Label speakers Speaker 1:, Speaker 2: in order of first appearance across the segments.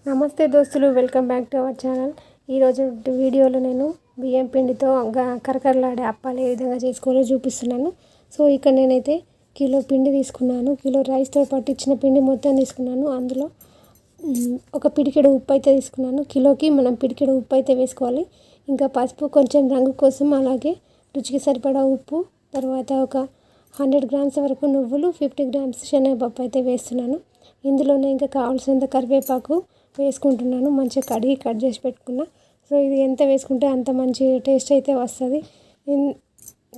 Speaker 1: నమస్తే దోస్తులు, welcome back to our channel. ఈరోజు వీడియోలో నేను బియ్యం పిండితో కరకరలాడే అప్పాలు ఏ విధంగా చేసుకోవాలో చూపిస్తున్నాను. సో ఇక్కడ నేనైతే కిలో పిండి తీసుకున్నాను. కిలో రైస్తో పట్టించిన పిండి మొత్తం తీసుకున్నాను. అందులో ఒక పిడికెడు ఉప్పు అయితే తీసుకున్నాను. కిలోకి మనం పిడికెడు ఉప్పు అయితే వేసుకోవాలి. ఇంకా పసుపు, కొంచెం రంగు కోసం, అలాగే రుచికి సరిపడా ఉప్పు, తర్వాత ఒక 100 గ్రామ్స్ వరకు నువ్వులు, 50 గ్రామ్స్ శనగపప్పు అయితే వేస్తున్నాను. ఇందులోనే ఇంకా కావాల్సినంత కరివేపాకు వేసుకుంటున్నాను. మంచిగా కడిగి కట్ చేసి పెట్టుకున్నా. సో ఇది ఎంత వేసుకుంటే అంత మంచి టేస్ట్ అయితే వస్తుంది.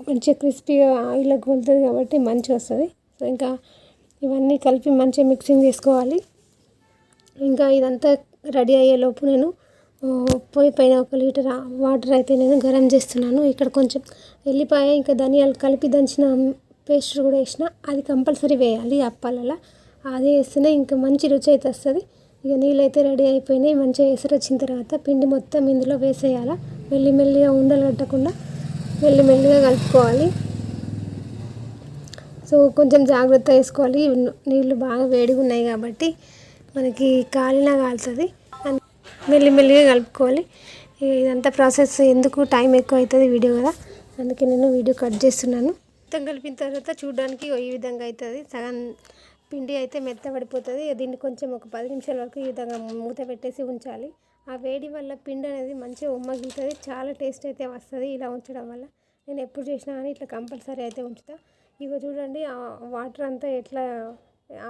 Speaker 1: మంచిగా క్రిస్పీగా ఆయిల్లో గొలుతుంది కాబట్టి మంచిగా వస్తుంది. సో ఇంకా ఇవన్నీ కలిపి మంచిగా మిక్సింగ్ చేసుకోవాలి. ఇంకా ఇదంతా రెడీ అయ్యేలోపు నేను పొయ్యి పైన 1 లీటర్ వాటర్ అయితే నేను గరం చేస్తున్నాను. ఇక్కడ కొంచెం ఎల్లిపాయ ఇంకా ధనియాలు కలిపి దంచిన పేస్ట్ కూడా వేసిన. అది కంపల్సరీ వేయాలి అప్పాలలో. అది వేస్తేనే ఇంకా మంచి రుచి అయితే వస్తుంది. ఇక నీళ్ళు అయితే రెడీ అయిపోయినాయి. మంచిగా ఎసరు వచ్చిన తర్వాత పిండి మొత్తం ఇందులో వేసేయాలి. మెల్లిమెల్లిగా ఉండలు కట్టకుండా మెల్లిమెల్లిగా కలుపుకోవాలి. సో కొంచెం జాగ్రత్త వేసుకోవాలి. నీళ్ళు బాగా వేడిగా ఉన్నాయి కాబట్టి మనకి కాలినా కాలుతుంది. మెల్లిమెల్లిగా కలుపుకోవాలి. ఇదంతా ప్రాసెస్ ఎందుకు, టైం ఎక్కువ అవుతుంది వీడియో కదా, అందుకే నేను వీడియో కట్ చేస్తున్నాను. మొత్తం కలిపిన తర్వాత చూడడానికి ఈ విధంగా అవుతుంది. సగం పిండి అయితే మెత్తబడిపోతుంది. దీన్ని కొంచెం ఒక 10 నిమిషాల వరకు ఈ విధంగా మూత పెట్టేసి ఉంచాలి. ఆ వేడి వల్ల పిండి అనేది మంచిగా ఉమ్మగిలుతుంది. చాలా టేస్ట్ అయితే వస్తుంది ఇలా ఉంచడం వల్ల. నేను ఎప్పుడు చేసినా కానీ ఇట్లా కంపల్సరీ అయితే ఉంచుతా. ఇగో చూడండి ఆ వాటర్ అంతా ఎట్లా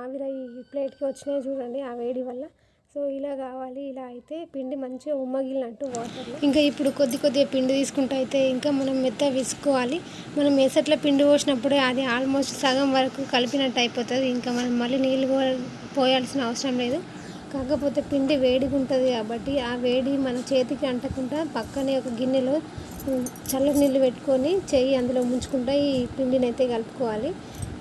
Speaker 1: ఆవిరై ప్లేట్కి వచ్చినాయి చూడండి ఆ వేడి వల్ల. సో ఇలా కావాలి. ఇలా అయితే పిండి మంచిగా ఉమ్మగిలినట్టు వాటర్లో. ఇంకా ఇప్పుడు కొద్దిగా పిండి తీసుకుంటూ అయితే ఇంకా మనం మెత్త విసుకోవాలి. మనం ఎసట్లో పిండి పోసినప్పుడే అది ఆల్మోస్ట్ సగం వరకు కలిపినట్టు అయిపోతుంది. ఇంకా మనం మళ్ళీ నీళ్ళు పోయాల్సిన అవసరం లేదు. కాకపోతే పిండి వేడిగా ఉంటుంది కాబట్టి ఆ వేడి మన చేతికి అంటకుండా పక్కనే ఒక గిన్నెలో చల్లటి నీళ్ళు పెట్టుకొని చెయ్యి అందులో ముంచుకుంటూ ఈ పిండిని అయితే కలుపుకోవాలి.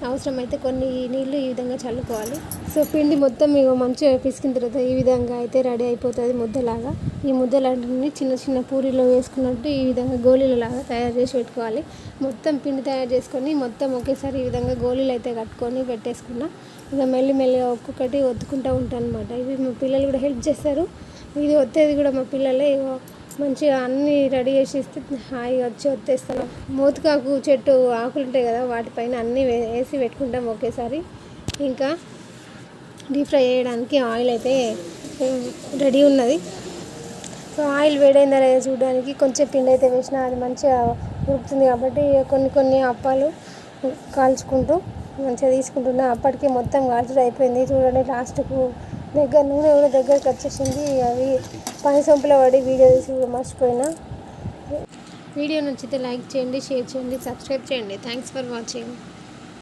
Speaker 1: అవసరమైతే కొన్ని నీళ్ళు ఈ విధంగా చల్లుకోవాలి. సో పిండి మొత్తం మీకు మంచిగా పిసికిన తర్వాత ఈ విధంగా అయితే రెడీ అయిపోతుంది ముద్దలాగా. ఈ ముద్దలన్నీ చిన్న చిన్న పూరీలో వేసుకున్నట్టు ఈ విధంగా గోళీలలాగా తయారు చేసి పెట్టుకోవాలి. మొత్తం పిండి తయారు చేసుకొని మొత్తం ఒకేసారి ఈ విధంగా గోళీలు అయితే కట్టుకొని పెట్టేసుకున్నా. ఇక మెల్లిమెల్లిగా ఒక్కొక్కటి ఒత్తుకుంటూ ఉంటాను అనమాట. ఇవి మా పిల్లలు కూడా హెల్ప్ చేస్తారు. ఇది ఒత్తేది కూడా మా పిల్లలే. మంచిగా అన్నీ రెడీ చేసి ఇస్తే హాయిగా వచ్చి వచ్చేస్తాను. మోతుకాకు చెట్టు ఆకులు ఉంటాయి కదా, వాటిపైన అన్నీ వేసి పెట్టుకుంటాం ఒకేసారి. ఇంకా డీప్ ఫ్రై చేయడానికి ఆయిల్ అయితే రెడీ ఉన్నది. సో ఆయిల్ వేడైందా లేదా చూడడానికి కొంచెం పిండి అయితే వేసినా అది మంచిగా ఉడుకుతుంది కాబట్టి కొన్ని అప్పాలు కాల్చుకుంటూ మంచిగా తీసుకుంటున్నా. అప్పటికి మొత్తం కాల్చుడు అయిపోయింది చూడండి. లాస్ట్కు నూనె కూడా దగ్గరికి వచ్చేసింది. అవి పని సొంపులో పడి వీడియో తీసి మర్చిపోయినా. వీడియో నచ్చితే లైక్ చేయండి, షేర్ చేయండి, సబ్స్క్రైబ్ చేయండి. Thanks for watching.